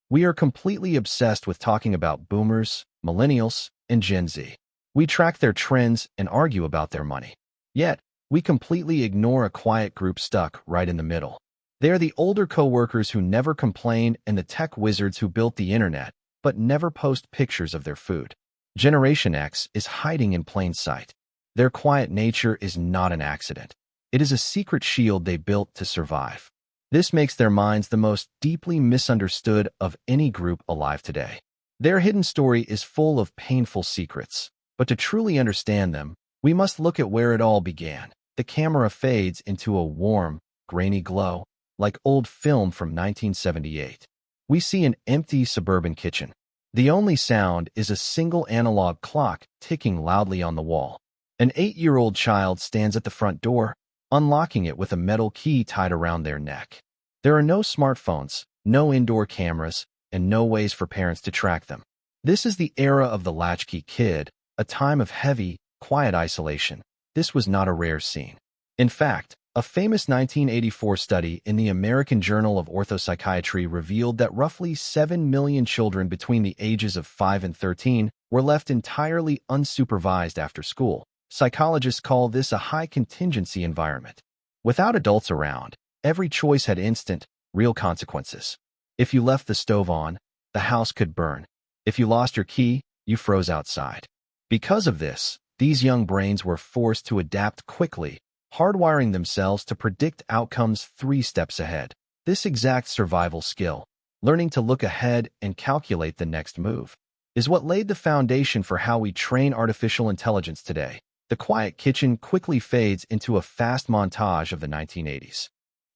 We are completely obsessed with talking about boomers, millennials, and Gen Z. We track their trends and argue about their money. Yet, we completely ignore a quiet group stuck right in the middle. They are the older coworkers who never complain and the tech wizards who built the internet, but never post pictures of their food. Generation X is hiding in plain sight. Their quiet nature is not an accident. It is a secret shield they built to survive. This makes their minds the most deeply misunderstood of any group alive today. Their hidden story is full of painful secrets, but to truly understand them, we must look at where it all began. The camera fades into a warm, grainy glow, like old film from 1978. We see an empty suburban kitchen. The only sound is a single analog clock ticking loudly on the wall. An 8-year-old child stands at the front door, unlocking it with a metal key tied around their neck. There are no smartphones, no indoor cameras, and no ways for parents to track them. This is the era of the Latchkey Kid, a time of heavy, quiet isolation. This was not a rare scene. In fact, a famous 1984 study in the American Journal of Orthopsychiatry revealed that roughly 7 million children between the ages of 5 and 13 were left entirely unsupervised after school. Psychologists call this a high-contingency environment. Without adults around, every choice had instant, real consequences. If you left the stove on, the house could burn. If you lost your key, you froze outside. Because of this, these young brains were forced to adapt quickly, hardwiring themselves to predict outcomes 3 steps ahead. This exact survival skill, learning to look ahead and calculate the next move, is what laid the foundation for how we train artificial intelligence today. The quiet kitchen quickly fades into a fast montage of the 1980s.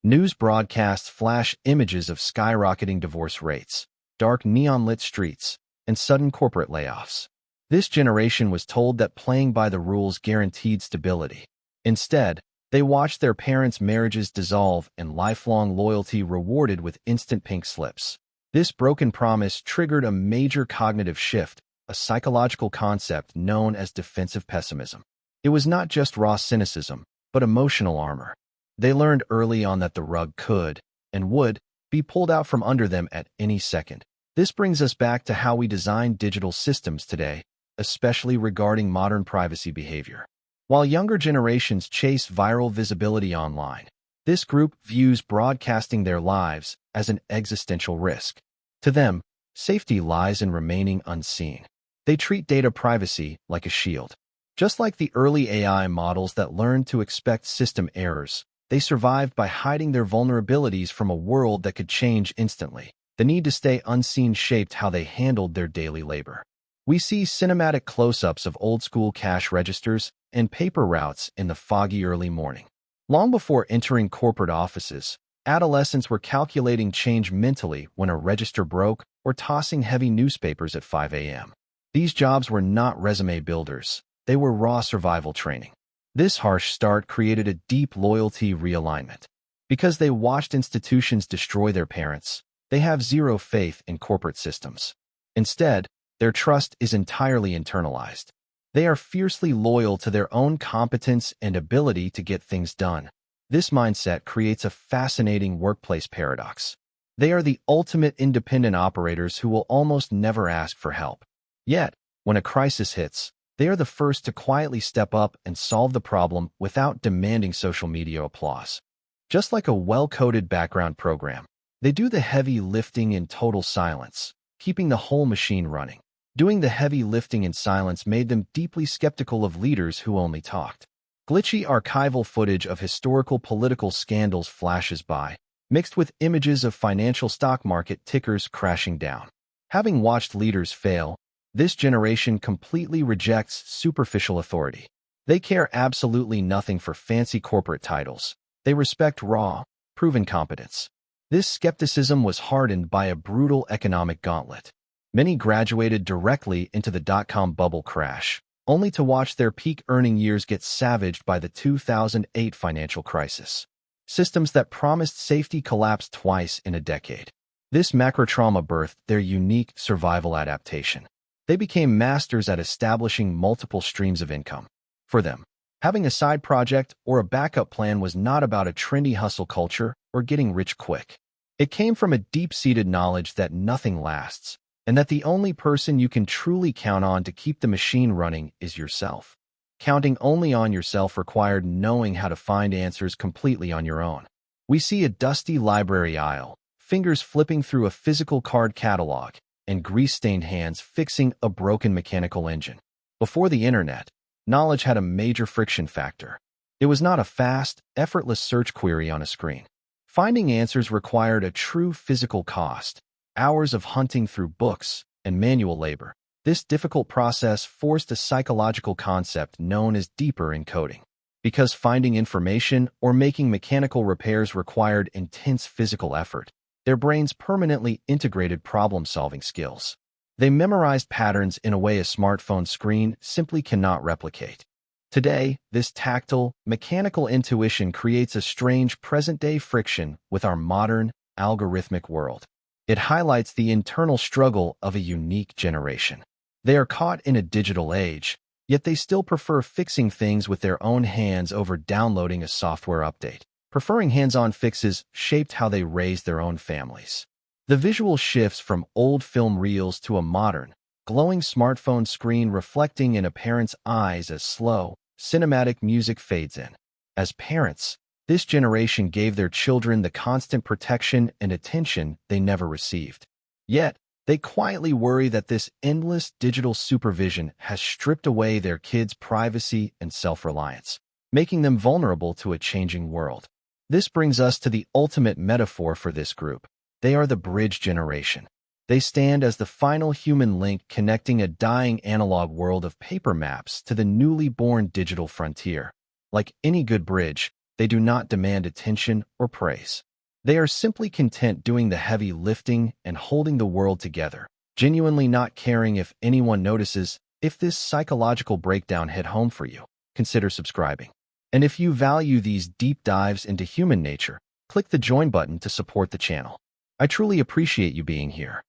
News broadcasts flash images of skyrocketing divorce rates, dark neon-lit streets, and sudden corporate layoffs. This generation was told that playing by the rules guaranteed stability. Instead, they watched their parents' marriages dissolve and lifelong loyalty rewarded with instant pink slips. This broken promise triggered a major cognitive shift, a psychological concept known as defensive pessimism. It was not just raw cynicism, but emotional armor. They learned early on that the rug could, and would, be pulled out from under them at any second. This brings us back to how we design digital systems today, especially regarding modern privacy behavior. While younger generations chase viral visibility online, this group views broadcasting their lives as an existential risk. To them, safety lies in remaining unseen. They treat data privacy like a shield. Just like the early AI models that learned to expect system errors, they survived by hiding their vulnerabilities from a world that could change instantly. The need to stay unseen shaped how they handled their daily labor. We see cinematic close-ups of old-school cash registers and paper routes in the foggy early morning. Long before entering corporate offices, adolescents were calculating change mentally when a register broke or tossing heavy newspapers at 5 a.m. These jobs were not resume builders. They were raw survival training. This harsh start created a deep loyalty realignment. Because they watched institutions destroy their parents, they have zero faith in corporate systems. Instead, their trust is entirely internalized. They are fiercely loyal to their own competence and ability to get things done. This mindset creates a fascinating workplace paradox. They are the ultimate independent operators who will almost never ask for help. Yet, when a crisis hits, they are the first to quietly step up and solve the problem without demanding social media applause. Just like a well-coded background program, they do the heavy lifting in total silence, keeping the whole machine running. Doing the heavy lifting in silence made them deeply skeptical of leaders who only talked. Glitchy archival footage of historical political scandals flashes by, mixed with images of financial stock market tickers crashing down. Having watched leaders fail, this generation completely rejects superficial authority. They care absolutely nothing for fancy corporate titles. They respect raw, proven competence. This skepticism was hardened by a brutal economic gauntlet. Many graduated directly into the dot-com bubble crash, only to watch their peak earning years get savaged by the 2008 financial crisis. Systems that promised safety collapsed twice in a decade. This macro-trauma birthed their unique survival adaptation. They became masters at establishing multiple streams of income. For them, having a side project or a backup plan was not about a trendy hustle culture or getting rich quick. It came from a deep-seated knowledge that nothing lasts, and that the only person you can truly count on to keep the machine running is yourself. Counting only on yourself required knowing how to find answers completely on your own. We see a dusty library aisle, fingers flipping through a physical card catalog, and grease-stained hands fixing a broken mechanical engine. Before the internet, knowledge had a major friction factor. It was not a fast, effortless search query on a screen. Finding answers required a true physical cost, hours of hunting through books and manual labor. This difficult process forced a psychological concept known as deeper encoding. Because finding information or making mechanical repairs required intense physical effort, their brains permanently integrated problem-solving skills. They memorized patterns in a way a smartphone screen simply cannot replicate. Today, this tactile, mechanical intuition creates a strange present-day friction with our modern, algorithmic world. It highlights the internal struggle of a unique generation. They are caught in a digital age, yet they still prefer fixing things with their own hands over downloading a software update. Preferring hands-on fixes shaped how they raised their own families. The visual shifts from old film reels to a modern, glowing smartphone screen reflecting in a parent's eyes as slow, cinematic music fades in. As parents, this generation gave their children the constant protection and attention they never received. Yet, they quietly worry that this endless digital supervision has stripped away their kids' privacy and self-reliance, making them vulnerable to a changing world. This brings us to the ultimate metaphor for this group. They are the bridge generation. They stand as the final human link connecting a dying analog world of paper maps to the newly born digital frontier. Like any good bridge, they do not demand attention or praise. They are simply content doing the heavy lifting and holding the world together, genuinely not caring if anyone notices. If this psychological breakdown hit home for you, consider subscribing. And if you value these deep dives into human nature, click the join button to support the channel. I truly appreciate you being here.